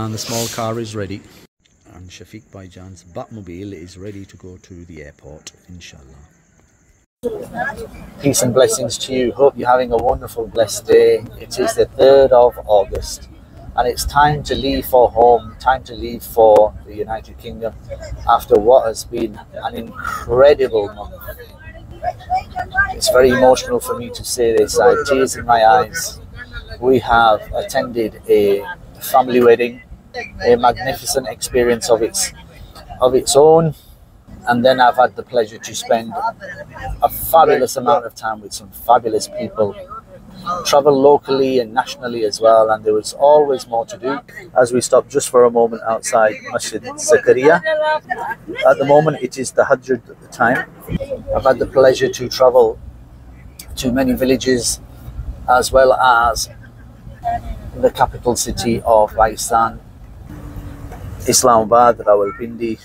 And the small car is ready. And Shafiq Baijan's Batmobile is ready to go to the airport, inshallah. Peace and blessings to you. Hope you're having a wonderful, blessed day. It is the 3rd of August and it's time to leave for home, time to leave for the United Kingdom after what has been an incredible month. It's very emotional for me to say this. I have tears in my eyes. We have attended a family wedding, a magnificent experience of its own. And then I've had the pleasure to spend a fabulous amount of time with some fabulous people, travel locally and nationally as well, and there was always more to do. As we stopped just for a moment outside Masjid Zakaria, at the moment it is the Hajj time. I've had the pleasure to travel to many villages as well as the capital city of Pakistan, Islamabad, Rawalpindi.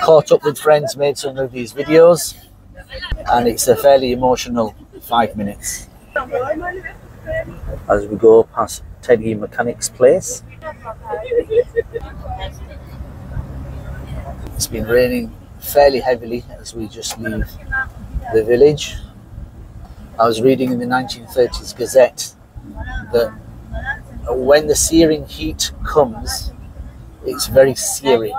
Caught up with friends, made some of these videos, and it's a fairly emotional 5 minutes as we go past Teddy Mechanic's place. It's been raining fairly heavily as we just leave the village. I was reading in the 1930s Gazette that when the searing heat comes, it's very searing.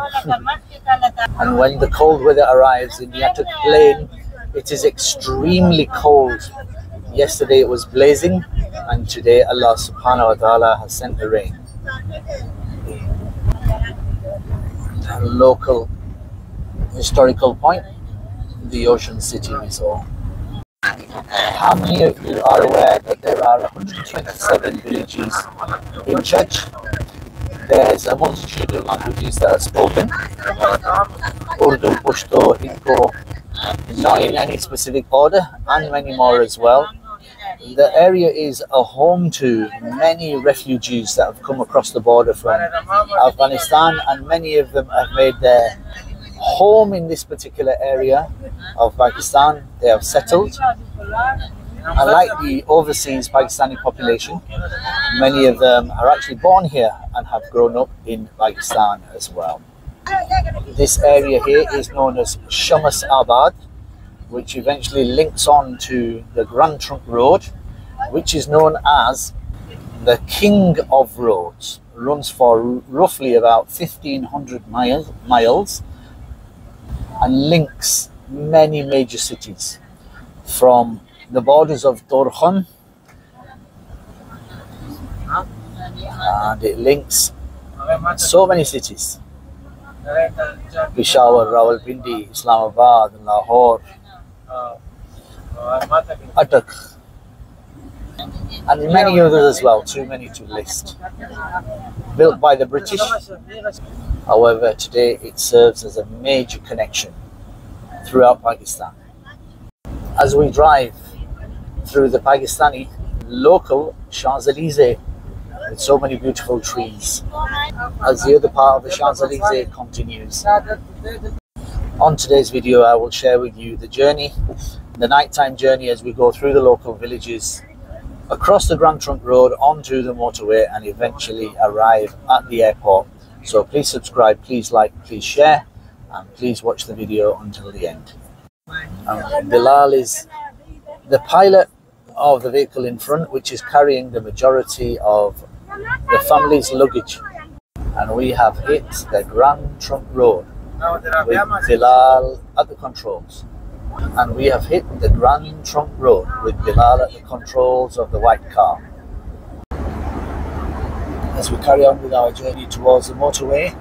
And when the cold weather arrives in the Yatuk Plain, it is extremely cold. Yesterday it was blazing, and today Allah subhanahu wa ta'ala has sent the rain. A local historical point, the Ocean City Resort. How many of you are aware that there are 127 villages in Church? There's a multitude of languages that are spoken. Urdu, Pashto, Inko, not in any specific order, and many more as well. The area is a home to many refugees that have come across the border from Afghanistan, and many of them have made their home in this particular area of Pakistan. They have settled. Unlike the overseas Pakistani population, many of them are actually born here and have grown up in Pakistan as well. This area here is known as Shamas Abad, which eventually links on to the Grand Trunk Road, which is known as the King of Roads. Runs for roughly about 1,500 miles and links many major cities from the borders of Torkham, and it links so many cities: Peshawar, Rawalpindi, Islamabad, Lahore, Attock, and many others as well, too many to list. Built by the British, however, today it serves as a major connection throughout Pakistan. As we drive through the Pakistani local Champs-Élysées with so many beautiful trees, as the other part of the Champs-Élysées continues. On today's video, I will share with you the journey, the nighttime journey as we go through the local villages, across the Grand Trunk Road, onto the motorway, and eventually arrive at the airport. So please subscribe, please like, please share, and please watch the video until the end. Bilal is the pilot of the vehicle in front, which is carrying the majority of the family's luggage, and we have hit the Grand Trunk Road with Bilal at the controls. And we have hit the Grand Trunk Road with Bilal at the controls of the white car. As we carry on with our journey towards the motorway,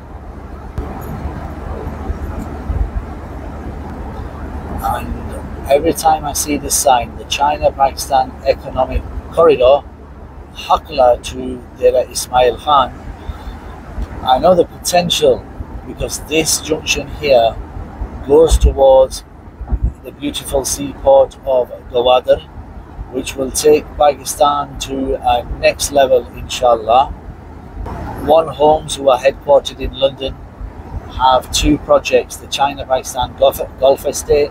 and every time I see this sign, the China-Pakistan Economic Corridor, Hakla to Dera Ismail Khan, I know the potential, because this junction here goes towards the beautiful seaport of Gwadar, which will take Pakistan to a next level, inshallah. One Homes, who are headquartered in London, have two projects: the China-Pakistan Gulf Estate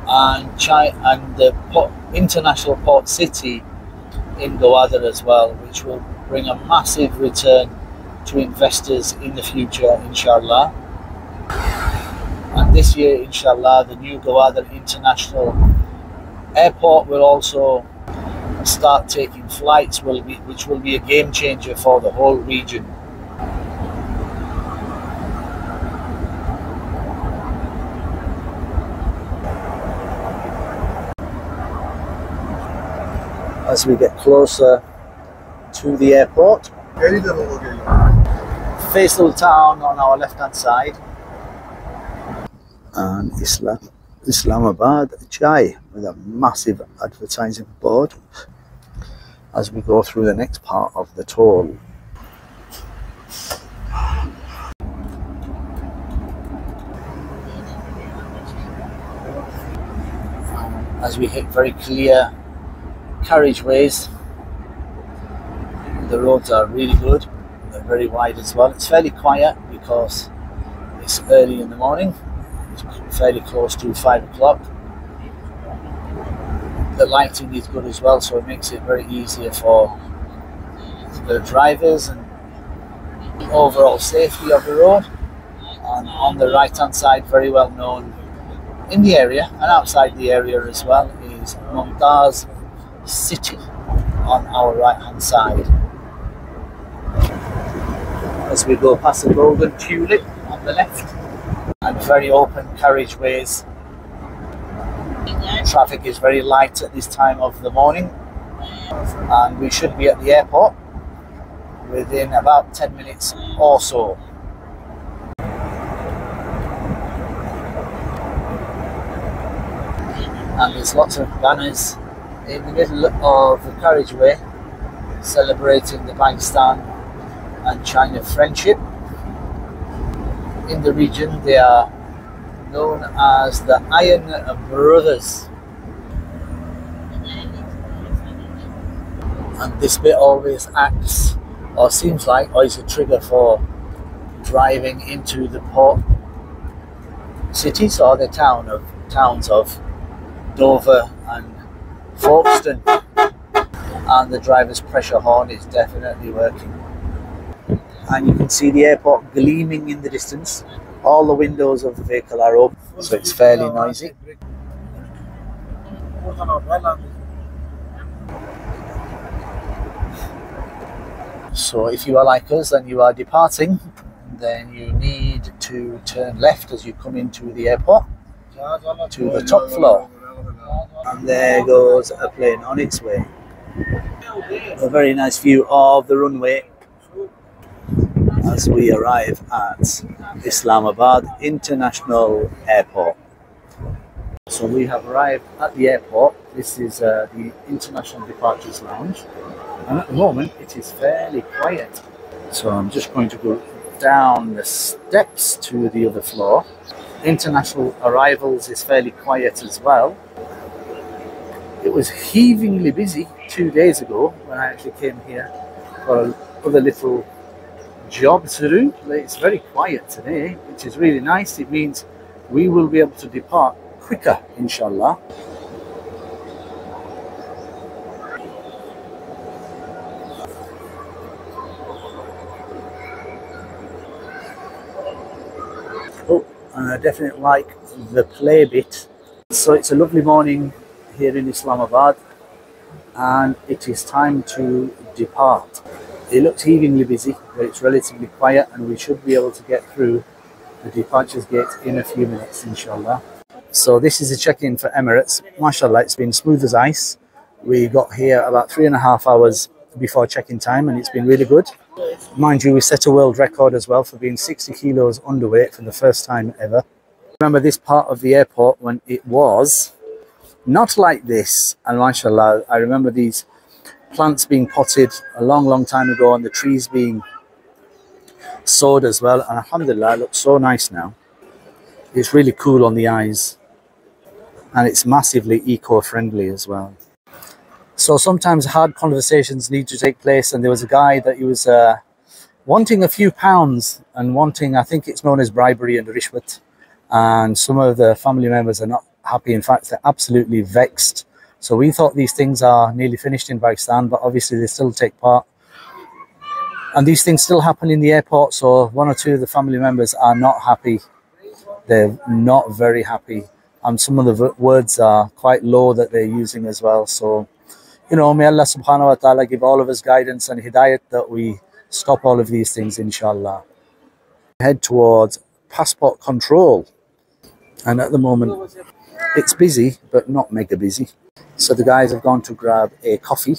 and the International Port City in Gwadar as well, which will bring a massive return to investors in the future, inshallah. And this year, inshallah, the new Gwadar International Airport will also start taking flights, which will be a game changer for the whole region. As we get closer to the airport, Faisal Town on our left hand side, and Islamabad Chai with a massive advertising board as we go through the next part of the tour. As we hit very clear carriageways, the roads are really good, they're very wide as well. It's fairly quiet because it's early in the morning. It's fairly close to 5 o'clock. The lighting is good as well, so it makes it very easier for the drivers and the overall safety of the road. And on the right hand side, very well known in the area and outside the area as well, is Mumtaz City on our right hand side. As we go past the Golden Tulip on the left, and very open carriageways. Traffic is very light at this time of the morning, and we should be at the airport within about 10 minutes or so. And there's lots of banners in the middle of the carriageway celebrating the Pakistan and China friendship. In the region, they are known as the Iron Brothers. And this bit always acts, or seems like, or is a trigger for driving into the port cities or the towns of Dover and Folkestone. And the driver's pressure horn is definitely working. And you can see the airport gleaming in the distance. All the windows of the vehicle are open, so it's fairly noisy. So if you are like us and you are departing, then you need to turn left as you come into the airport to the top floor. And there goes a plane on its way. A very nice view of the runway as we arrive at Islamabad International Airport. So we have arrived at the airport. This is the International Departures Lounge, and at the moment it is fairly quiet. So I'm just going to go down the steps to the other floor. International arrivals is fairly quiet as well. It was heavingly busy 2 days ago when I actually came here for other little job to do. It's very quiet today, which is really nice. It means we will be able to depart quicker, inshallah. Oh, and I definitely like the play bit. So it's a lovely morning here in Islamabad, and it is time to depart. It looks heavingly busy, but it's relatively quiet, and we should be able to get through the departures gate in a few minutes, inshallah. So this is a check-in for Emirates. Mashallah, it's been smooth as ice. We got here about 3.5 hours before check-in time, and it's been really good. Mind you, we set a world record as well for being 60 kilos underweight for the first time ever. Remember this part of the airport when it was not like this, and mashallah, I remember these plants being potted a long time ago, and the trees being sowed as well, and alhamdulillah, it looks so nice now. It's really cool on the eyes, and it's massively eco-friendly as well. So sometimes hard conversations need to take place, and there was a guy that he was wanting a few pounds and wanting, I think it's known as bribery and rishwat, and some of the family members are not happy. In fact, they're absolutely vexed. So we thought these things are nearly finished in Pakistan, but obviously they still take part And these things still happen in the airport, so one or two of the family members are not happy. They're not very happy. And some of the words are quite low that they're using as well. So, you know, may Allah subhanahu wa ta'ala give all of us guidance and hidayat that we stop all of these things, inshallah. Head towards passport control. And at the moment, it's busy, but not mega busy. So the guys have gone to grab a coffee.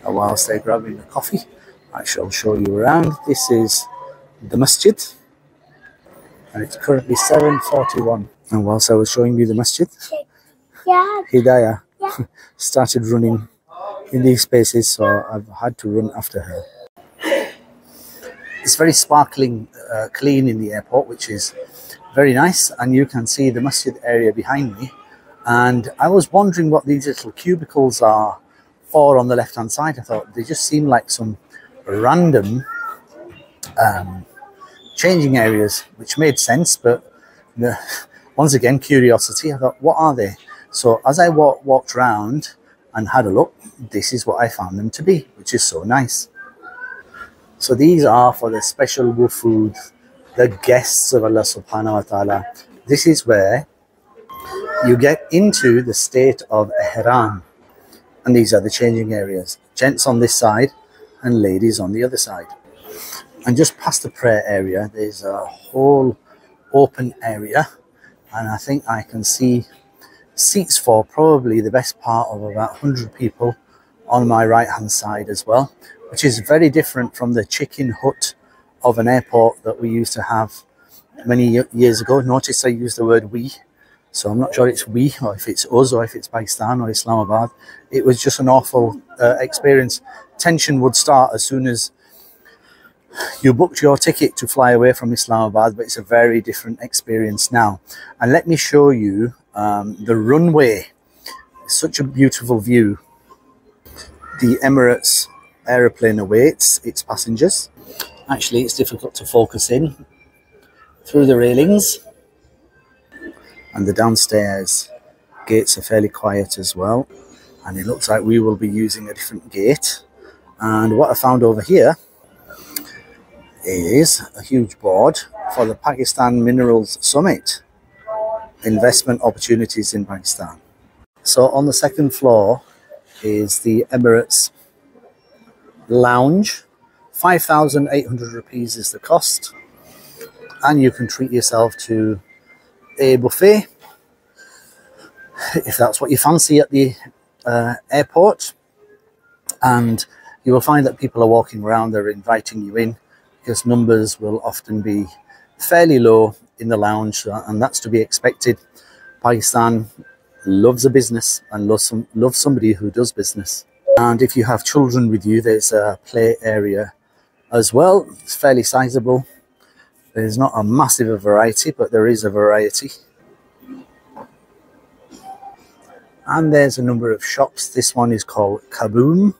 And whilst they're grabbing the coffee, I shall show you around. This is the masjid. And it's currently 7:41. And whilst I was showing you the masjid, Hidayah started running in these spaces, so I've had to run after her. It's very sparkling clean in the airport, which is very nice, and you can see the masjid area behind me. And I was wondering what these little cubicles are for on the left hand side. I thought they just seem like some random changing areas, which made sense, but once again, curiosity. I thought, what are they? So as I walked around and had a look, this is what I found them to be, which is so nice. So these are for the special wufood, the guests of Allah subhanahu wa ta'ala. This is where you get into the state of ihram. And these are the changing areas. Gents on this side and ladies on the other side. And just past the prayer area, there's a whole open area. And I think I can see seats for probably the best part of about 100 people on my right hand side as well, which is very different from the chicken hut of an airport that we used to have many years ago. Notice I use the word we, so I'm not sure it's we or if it's us or if it's Pakistan or Islamabad. It was just an awful experience. Tension would start as soon as you booked your ticket to fly away from Islamabad, but it's a very different experience now. And let me show you the runway. It's such a beautiful view. The Emirates aeroplane awaits its passengers. Actually, it's difficult to focus in through the railings. And the downstairs gates are fairly quiet as well. And it looks like we will be using a different gate. And what I found over here is a huge board for the Pakistan Minerals Summit. Investment opportunities in Pakistan. So on the second floor is the Emirates Lounge. 5,800 rupees is the cost. And you can treat yourself to a buffet if that's what you fancy at the airport. And you will find that people are walking around, they're inviting you in, because numbers will often be fairly low in the lounge, and that's to be expected. Pakistan loves a business and loves somebody who does business. And if you have children with you, there's a play area as well. It's fairly sizable. There's not a massive variety, but there is a variety. And there's a number of shops. This one is called Kaboom.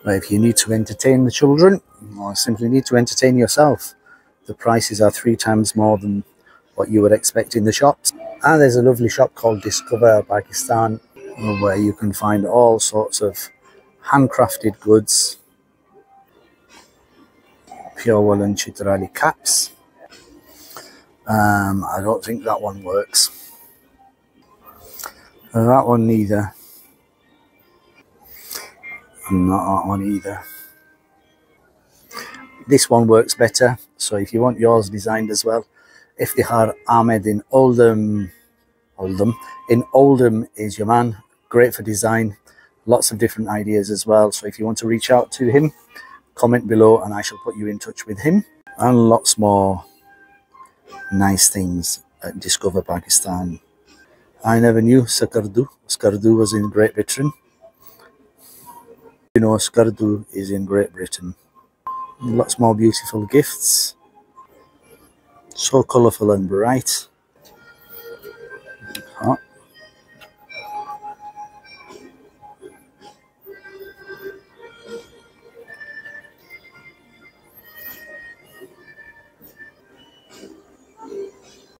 Where if you need to entertain the children, or simply need to entertain yourself, the prices are 3 times more than what you would expect in the shops. And there's a lovely shop called Discover Pakistan, where you can find all sorts of handcrafted goods, pure woolen chitrali caps. I don't think that one works. That one neither. Not that one either. This one works better, so if you want yours designed as well, Iftihar Ahmed in Oldham is your man. Great for design, lots of different ideas as well. So if you want to reach out to him, comment below and I shall put you in touch with him. And lots more nice things at Discover Pakistan. I never knew Skardu was in Great Britain. You know, Skardu is in Great Britain. Lots more beautiful gifts. So colourful and bright. Oh.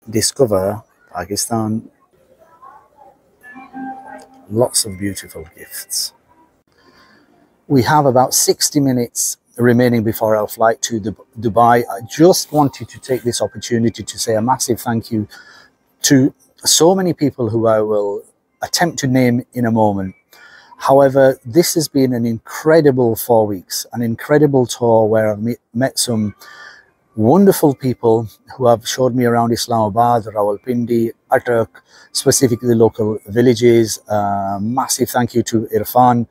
Discover Pakistan. Lots of beautiful gifts. We have about 60 minutes remaining before our flight to Dubai. I just wanted to take this opportunity to say a massive thank you to so many people who I will attempt to name in a moment. However, this has been an incredible 4 weeks, an incredible tour where I've met some wonderful people who have showed me around Islamabad, Rawalpindi, Attock, specifically the local villages. Massive thank you to Irfan,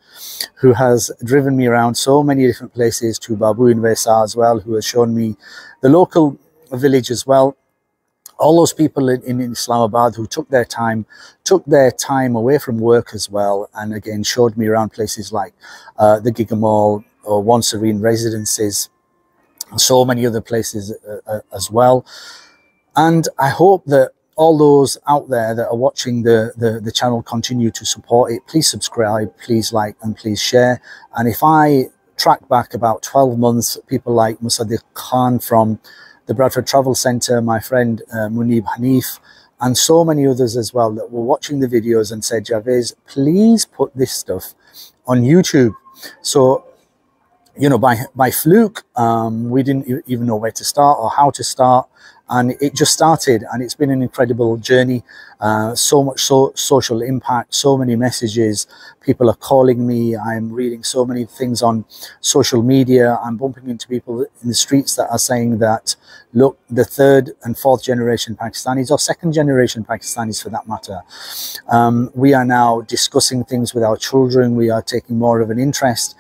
who has driven me around so many different places, to Babu in Vaisa as well, who has shown me the local village as well. All those people in Islamabad who took their time away from work as well, and again showed me around places like the Giga Mall or One Serene Residences, and so many other places as well. And I hope that all those out there that are watching the channel continue to support it. Please subscribe, please like, and please share. And if I track back about 12 months, people like Musaddiq Khan from the Bradford Travel Centre, my friend Munib Hanif, and so many others as well that were watching the videos and said, Javez, please put this stuff on YouTube. So, you know, by fluke, we didn't even know where to start or how to start, and it just started, and it's been an incredible journey. So much social impact, so many messages. People are calling me. I'm reading so many things on social media. I'm bumping into people in the streets that are saying that, look, the third and fourth generation Pakistanis, or second generation Pakistanis for that matter, we are now discussing things with our children. We are taking more of an interest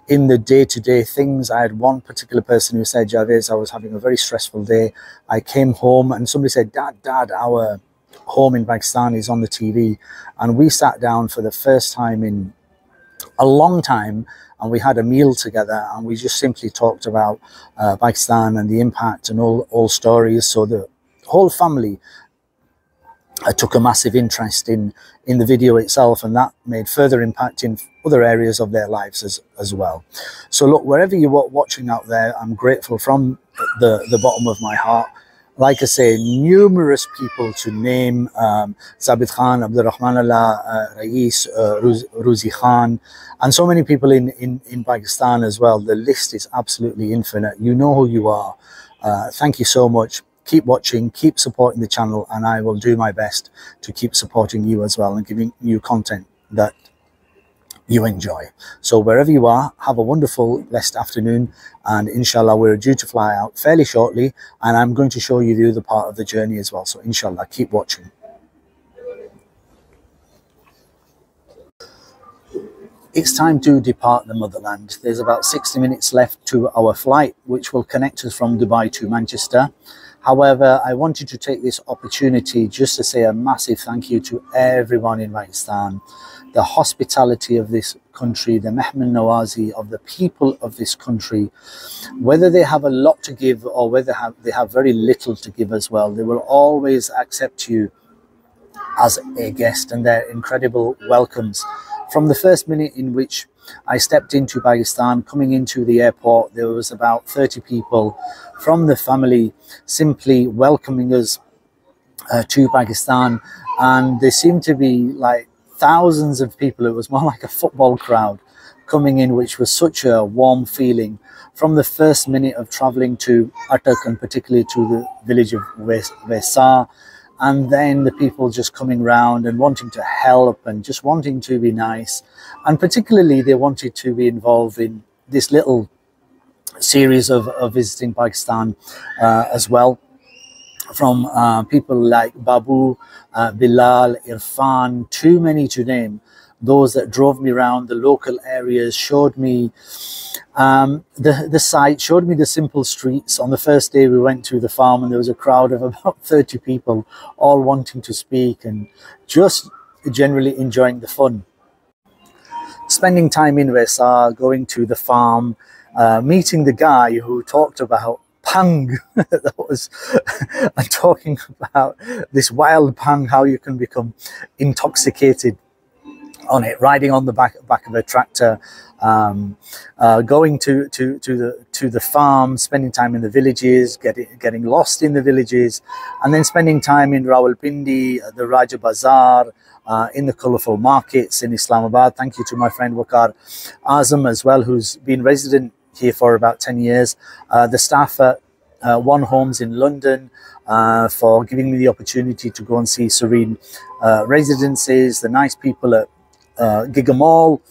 in the day-to-day things. I had one particular person who said, Javez, I was having a very stressful day. I came home and somebody said, Dad, our home in Pakistan is on the TV. And we sat down for the first time in a long time, and we had a meal together, and we just simply talked about Pakistan and the impact and all stories. So the whole family took a massive interest in the video itself, and that made further impact in other areas of their lives as well. So look, wherever you're watching out there, I'm grateful from the bottom of my heart. Like I say, numerous people to name: Zabit Khan, Abdurrahman Allah, Rais, Ruzi Khan, and so many people in Pakistan as well. The list is absolutely infinite. You know who you are. Thank you so much. Keep watching, keep supporting the channel, and I will do my best to keep supporting you as well and giving you content that you enjoy. So wherever you are, have a wonderful blessed afternoon, and inshallah we're due to fly out fairly shortly, and I'm going to show you the other part of the journey as well. So inshallah, keep watching. It's time to depart the motherland. There's about 60 minutes left to our flight, which will connect us from Dubai to Manchester. However, I wanted to take this opportunity just to say a massive thank you to everyone in Pakistan. The hospitality of this country, the mehman nawazi of the people of this country, whether they have a lot to give or whether they have very little to give as well, they will always accept you as a guest, and their incredible welcomes. From the first minute in which I stepped into Pakistan, coming into the airport, there was about 30 people from the family simply welcoming us to Pakistan, and there seemed to be like thousands of people. It was more like a football crowd coming in, which was such a warm feeling. From the first minute of traveling to Attock, and particularly to the village of Vaisa, and then the people just coming round and wanting to help and just wanting to be nice. And particularly they wanted to be involved in this little series of visiting Pakistan as well. From people like Babu, Bilal, Irfan, too many to name. Those that drove me around the local areas, showed me the site, showed me the simple streets. On the first day we went to the farm, and there was a crowd of about 30 people, all wanting to speak and just generally enjoying the fun. Spending time in Vaisa, going to the farm, meeting the guy who talked about pang, that was, and talking about this wild pang, how you can become intoxicated on it, riding on the back of a tractor, going to the farm, spending time in the villages, getting lost in the villages, and then spending time in Rawalpindi, the Raja Bazaar, in the colourful markets in Islamabad. Thank you to my friend Waqar Azam as well, who's been resident here for about 10 years. The staff at One Homes in London, for giving me the opportunity to go and see serene residences, the nice people at Giga Mall,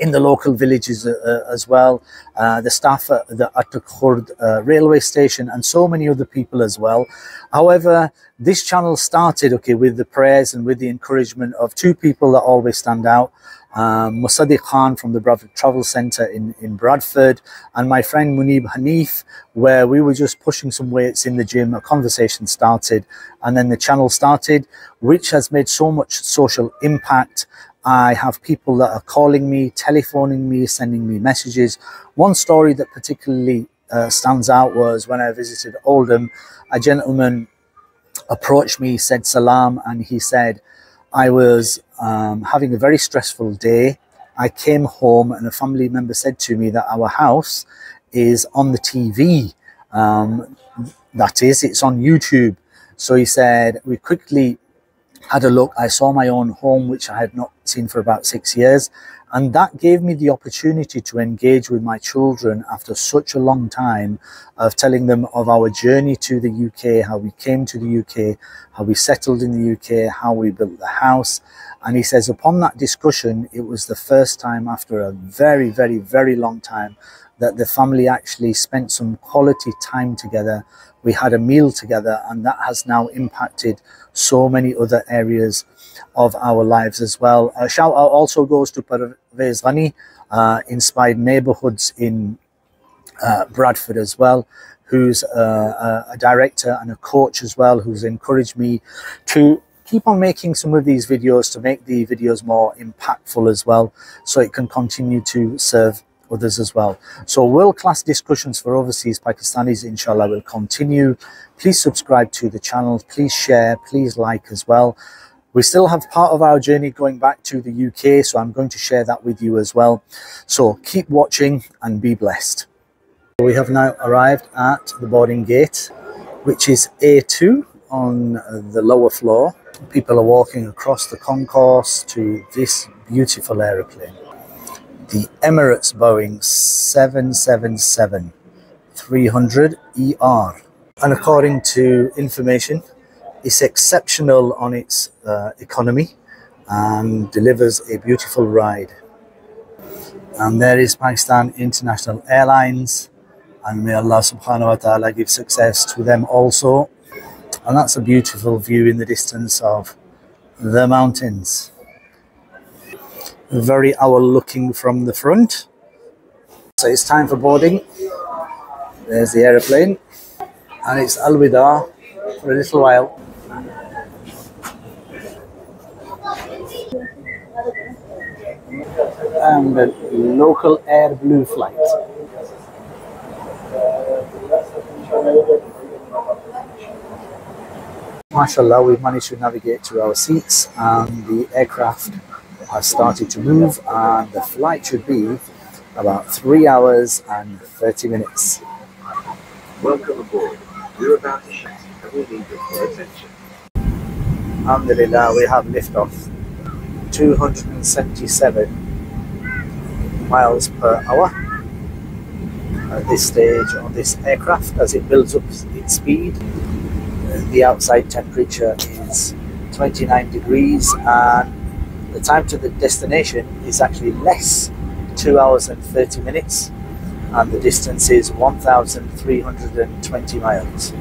in the local villages as well, the staff at the Khurd railway station, and so many other people as well. However, this channel started, okay, with the prayers and with the encouragement of two people that always stand out. Musaddiq Khan from the Bradford Travel Centre in Bradford, and my friend Munib Hanif, where we were just pushing some weights in the gym. A conversation started, and then the channel started, which has made so much social impact. I have people that are calling me, telephoning me, sending me messages. One story that particularly stands out was when I visited Oldham, a gentleman approached me, said salam, and he said, I was having a very stressful day. I came home and a family member said to me that our house is on the TV. That is, it's on YouTube. So he said, we quickly had a look. I saw my own home, which I had not seen for about 6 years. And that gave me the opportunity to engage with my children after such a long time, of telling them of our journey to the UK, how we came to the UK, how we settled in the UK, how we built the house. And he says, upon that discussion, it was the first time after a very, very, very long time that the family actually spent some quality time together. We had a meal together, and that has now impacted so many other areas of our lives as well. A shout out also goes to Parvez Ghani, Inspired Neighbourhoods in Bradford as well, who's a director and a coach as well, who's encouraged me to keep on making some of these videos, to make the videos more impactful as well, so it can continue to serve others as well. So world-class discussions for overseas Pakistanis, inshallah, will continue. Please subscribe to the channel, please share, please like as well. We still have part of our journey going back to the UK, so I'm going to share that with you as well. So keep watching and be blessed. We have now arrived at the boarding gate, which is A2 on the lower floor. People are walking across the concourse to this beautiful aeroplane, the Emirates Boeing 777-300ER. And according to information, it's exceptional on its economy and delivers a beautiful ride. And there is Pakistan International Airlines, and may Allah subhanahu wa ta'ala give success to them also. And that's a beautiful view in the distance of the mountains. Very owl looking from the front. So it's time for boarding. There's the aeroplane, and it's Alwida for a little while. And the local Air Blue flight. MashaAllah, we've managed to navigate to our seats, and the aircraft has started to move, and the flight should be about 3 hours and 30 minutes. Welcome aboard. We're about to shut and we need your full attention. Alhamdulillah, we have liftoff. 277 miles per hour at this stage on this aircraft as it builds up its speed. The outside temperature is 29 degrees, and the time to the destination is actually less, 2 hours and 30 minutes, and the distance is 1,320 miles.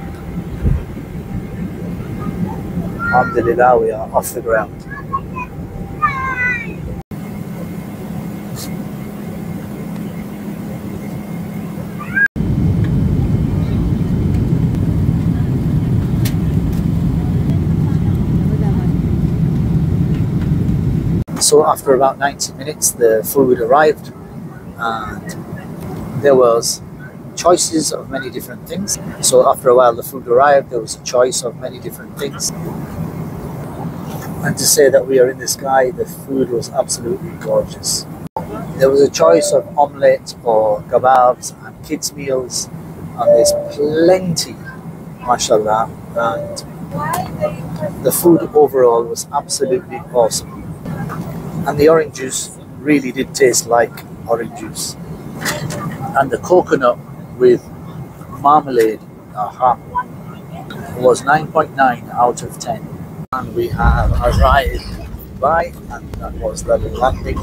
Alhamdulillah, we are off the ground. So after about 90 minutes, the food arrived, and there was choices of many different things. So after a while, the food arrived, there was a choice of many different things. And to say that we are in the sky, the food was absolutely gorgeous. There was a choice of omelette or kebabs and kids' meals, and there's plenty, mashallah, and the food overall was absolutely awesome. And the orange juice really did taste like orange juice. And the coconut with marmalade, was 9.9 out of 10. And we have arrived in Dubai, and that was level landing.